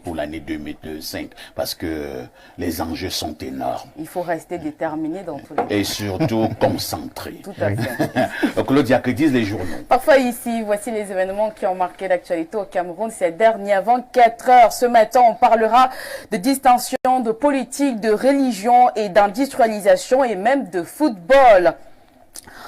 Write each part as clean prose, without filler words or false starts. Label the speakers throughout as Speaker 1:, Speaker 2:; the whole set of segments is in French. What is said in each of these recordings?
Speaker 1: pour l'année 2025 parce que les enjeux sont énormes.
Speaker 2: Il faut rester déterminé dans tous les cas.
Speaker 1: Et surtout concentré.
Speaker 2: Tout à fait.
Speaker 1: Claudia, que disent les journaux?
Speaker 2: Parfois ici, voici les événements qui ont marqué l'actualité au Cameroun ces dernières 24 heures. Ce matin, on parlera de distinction, de politique, de religion et d'industrialisation et même de football.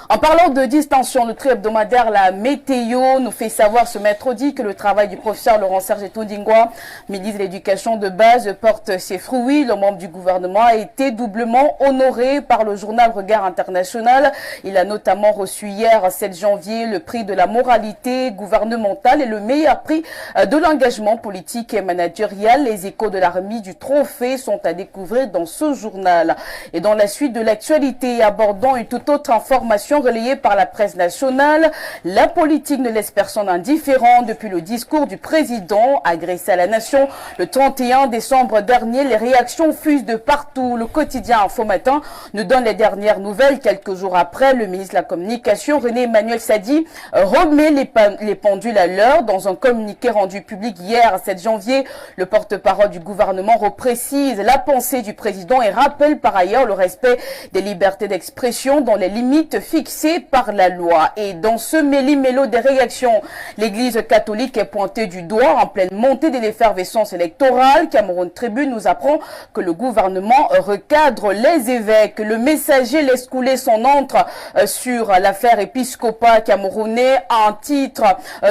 Speaker 2: En parlant de distension, le tri-hebdomadaire La Météo nous fait savoir ce mercredi que le travail du professeur Laurent-Serge Tondingwa, ministre de l'Éducation de base, porte ses fruits. Le membre du gouvernement a été doublement honoré par le journal Regard International. Il a notamment reçu hier, 7 janvier, le prix de la moralité gouvernementale et le meilleur prix de l'engagement politique et managérial. Les échos de la remise du trophée sont à découvrir dans ce journal. Et dans la suite de l'actualité, abordant une toute autre information relayée par la presse nationale, la politique ne laisse personne indifférent. Depuis le discours du président adressé à la nation le 31 décembre dernier, les réactions fusent de partout. Le quotidien Info Matin nous donne les dernières nouvelles. Quelques jours après, le ministre de la Communication, René Emmanuel Sadi, remet les pendules à l'heure. Dans un communiqué rendu public hier, 7 janvier, le porte-parole du gouvernement reprécise la pensée du président et rappelle par ailleurs le respect des libertés d'expression dans les limites fixées par la loi. Et dans ce méli-mélo des réactions, l'église catholique est pointée du doigt en pleine montée de l'effervescence électorale. Cameroun Tribune nous apprend que le gouvernement recadre les évêques. Le Messager laisse couler son encre sur l'affaire épiscopat camerounais. À un titre,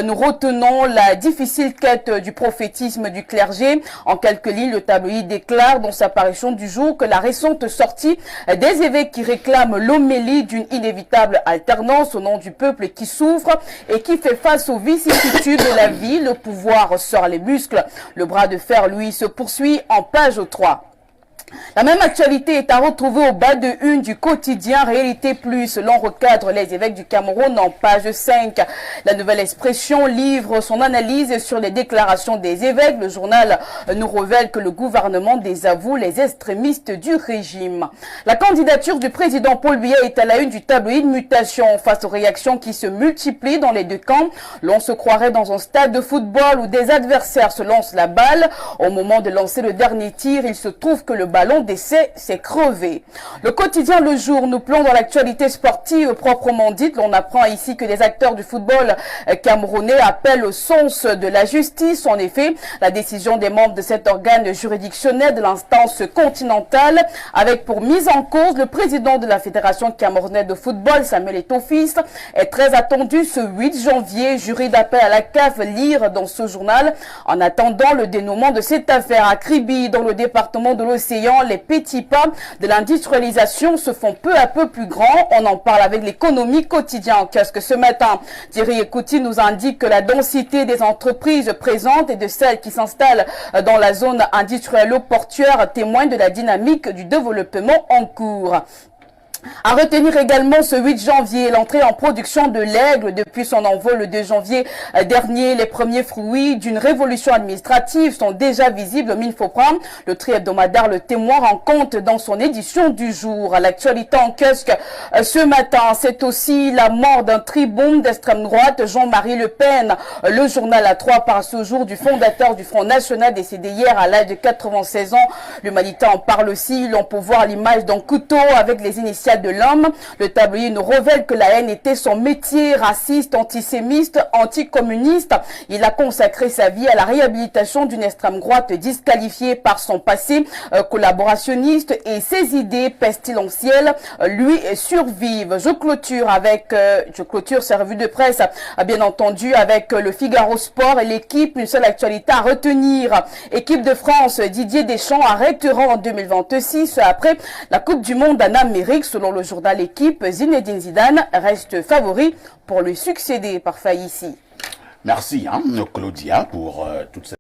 Speaker 2: nous retenons la difficile quête du prophétisme du clergé. En quelques lignes, le tabloïd déclare dans sa parution du jour que la récente sortie des évêques qui réclament l'homélie d'une inévitable alternance au nom du peuple qui souffre et qui fait face aux vicissitudes de la vie. Le pouvoir sort les muscles. Le bras de fer, lui, se poursuit en page 3. La même actualité est à retrouver au bas de une du quotidien Réalité Plus. L'on recadre les évêques du Cameroun en page 5. La Nouvelle Expression livre son analyse sur les déclarations des évêques. Le journal nous révèle que le gouvernement désavoue les extrémistes du régime. La candidature du président Paul Biya est à la une du tabloïd Mutation. Face aux réactions qui se multiplient dans les deux camps, l'on se croirait dans un stade de football où des adversaires se lancent la balle. Au moment de lancer le dernier tir, il se trouve que le ballon d'essai s'est crevé. Le quotidien Le Jour nous plonge dans l'actualité sportive proprement dite. On apprend ici que les acteurs du football camerounais appellent au sens de la justice. En effet, la décision des membres de cet organe juridictionnel de l'instance continentale avec pour mise en cause le président de la Fédération camerounaise de football, Samuel Eto'o-Fils, est très attendu ce 8 janvier. Jury d'appel à la CAF, lire dans ce journal. En attendant le dénouement de cette affaire à Kribi, dans le département de l'Océan, les petits pas de l'industrialisation se font peu à peu plus grands. On en parle avec l'économie quotidien en kiosque ce matin. Thierry Ekouti nous indique que la densité des entreprises présentes et de celles qui s'installent dans la zone industrielle portuaire témoigne de la dynamique du développement en cours. À retenir également ce 8 janvier, l'entrée en production de l'Aigle depuis son envol le 2 janvier dernier. Les premiers fruits d'une révolution administrative sont déjà visibles au Minfopram. Le tri-hebdomadaire Le Témoin rend compte dans son édition du jour. À l'actualité en kiosque ce matin, c'est aussi la mort d'un tribun d'extrême droite, Jean-Marie Le Pen. Le journal A3 parle ce jour du fondateur du Front National décédé hier à l'âge de 96 ans. L'Humanité en parle aussi. L'on peut voir l'image d'un couteau avec les initiales de l'homme. Le tabloïd nous révèle que la haine était son métier. Raciste, antisémite, anticommuniste, il a consacré sa vie à la réhabilitation d'une extrême droite disqualifiée par son passé collaborationniste et ses idées pestilentielles lui survivent. Je clôture cette revue de presse bien entendu avec le Figaro Sport et l'équipe. Une seule actualité à retenir. Équipe de France, Didier Deschamps arrêtera en 2026 après la Coupe du Monde en Amérique. Selon le journal Équipe, Zinedine Zidane reste favori pour lui succéder par Faïssi.
Speaker 1: Merci Claudia pour toute cette